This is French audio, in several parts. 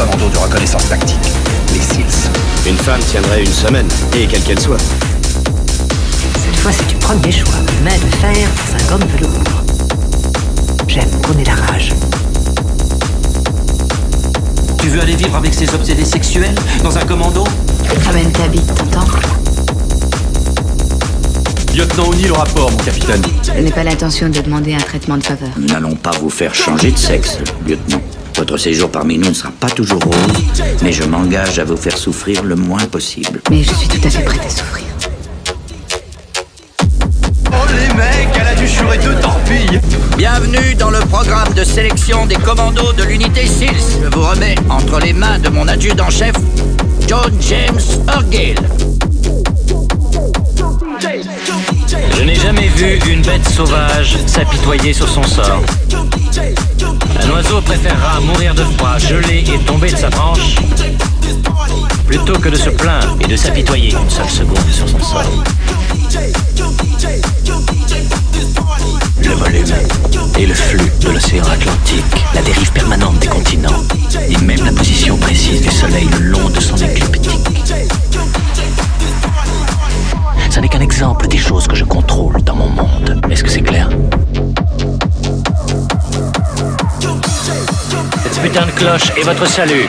commando de reconnaissance tactique, les SEALs. Une femme tiendrait une semaine, et quelle qu'elle soit. Cette fois, c'est du premier choix. Main de fer dans un gant de velours. J'aime qu'on ait la rage. Tu veux aller vivre avec ces obsédés sexuels dans un commando? Ramène ta bite, t'entends? Lieutenant O'Neill au rapport, mon capitaine. Je n'ai pas l'intention de demander un traitement de faveur. Nous n'allons pas vous faire changer de sexe, lieutenant. Votre séjour parmi nous ne sera pas toujours rose, mais je m'engage à vous faire souffrir le moins possible. Mais je suis tout à fait prête à souffrir. Oh les mecs, elle a dû jurer 2 torpilles. Bienvenue dans le programme de sélection des commandos de l'unité SEALS. Je vous remets entre les mains de mon adjudant-chef, John James Orgill. Je n'ai jamais vu une bête sauvage s'apitoyer sur son sort. Un oiseau préférera mourir de froid, geler et tomber de sa branche plutôt que de se plaindre et de s'apitoyer une seule seconde sur son sort. Le volume et le flux de l'océan Atlantique, la dérive permanente des continents et même la position précise du soleil le long de son écliptique. Ce n'est qu'un exemple des choses que je contrôle dans mon monde. Est-ce que c'est clair? Cette putain de cloche est votre salut.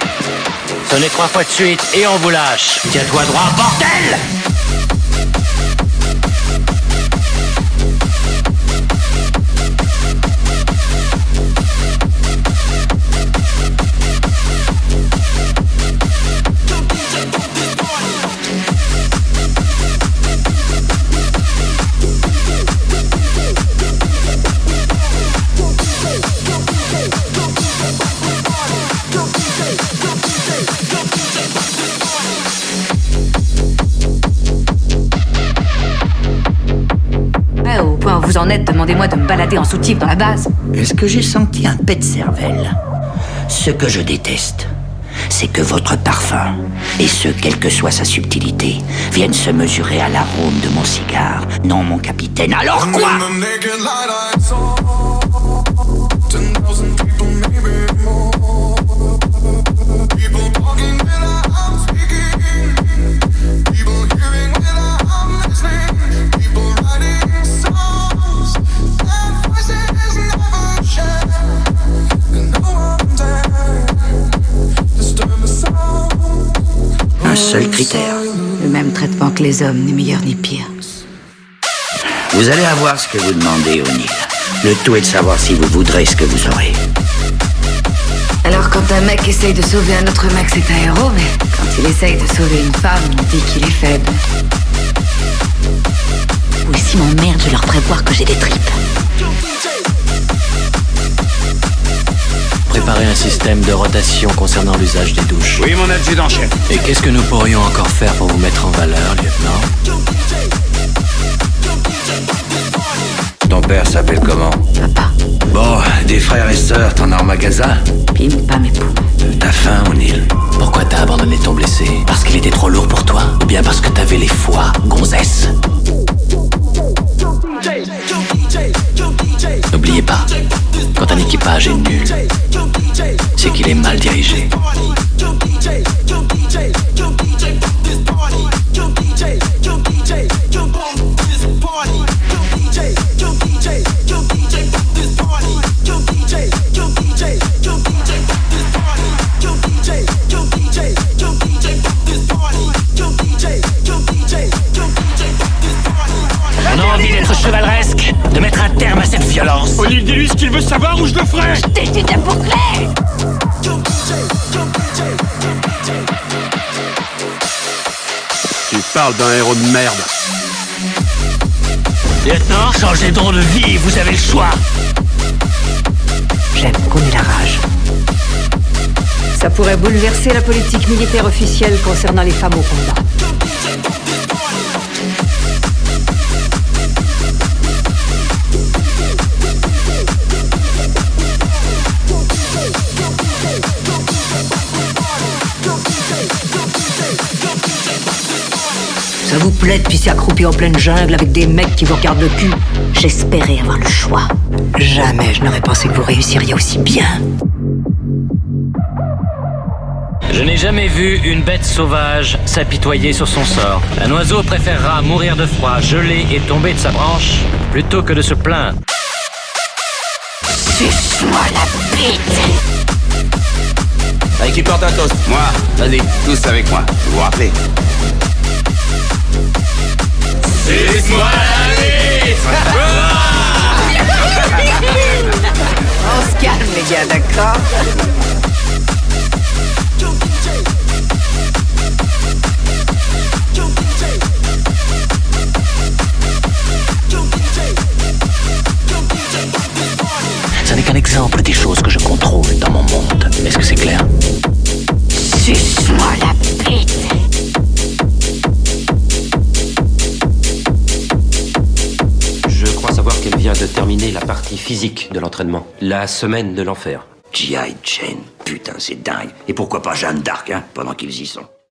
Sonnez 3 fois de suite et on vous lâche. Tiens-toi droit, bordel! Au point où vous en êtes, demandez-moi de me balader en soutif dans la base. Est-ce que j'ai senti un pet de cervelle? Ce que je déteste, c'est que votre parfum, et ce quelle que soit sa subtilité, viennent se mesurer à l'arôme de mon cigare. Non, mon capitaine, alors quoi? Un seul critère. Le même traitement que les hommes, ni meilleur ni pire. Vous allez avoir ce que vous demandez, O'Neill. Le tout est de savoir si vous voudrez ce que vous aurez. Alors quand un mec essaye de sauver un autre mec, c'est un héros, mais quand il essaye de sauver une femme, on dit qu'il est faible. Ou s'ils m'emmerdent, je leur ferai voir que j'ai des tripes. Préparer un système de rotation concernant l'usage des douches. Oui, mon adjudant-chef. Et qu'est-ce que nous pourrions encore faire pour vous mettre en valeur, lieutenant? Ton père s'appelle comment? Papa, Bon, des frères et sœurs, t'en as en magasin? pime pas mes poumons. T'as faim, O'Neill? Pourquoi t'as abandonné ton blessé? Parce qu'il était trop lourd pour toi? Ou bien parce que t'avais les foies, gonzesse? N'oubliez pas, quand un équipage est nul, c'est qu'il est mal dirigé. On a envie d'être chevaleresque, de mettre un terme à cette violence. O'Neill, dis-lui ce qu'il veut savoir ou je le ferai. T'es ta bouclée! Tu parles d'un héros de merde. Lieutenant, changez donc de vie, vous avez le choix. J'aime qu'on ait la rage. Ça pourrait bouleverser la politique militaire officielle concernant les femmes au combat. Ça vous plaît de pisser accroupi en pleine jungle avec des mecs qui vous regardent le cul? J'espérais avoir le choix. Jamais je n'aurais pensé que vous réussiriez aussi bien. Je n'ai jamais vu une bête sauvage s'apitoyer sur son sort. Un oiseau préférera mourir de froid, geler et tomber de sa branche plutôt que de se plaindre. Suce-moi la bite. Allez, qui porte un toast? Moi. Allez, tous avec moi. Vous vous rappelez? Suce-moi la bite! On se calme, les gars, d'accord? Ce n'est qu'un exemple des choses que je contrôle dans mon monde. Est-ce que c'est clair? Suce-moi la bite. Je crois savoir qu'elle vient de terminer la partie physique de l'entraînement. La semaine de l'enfer. G.I. Jane, putain, c'est dingue. Et pourquoi pas Jeanne d'Arc, hein, pendant qu'ils y sont.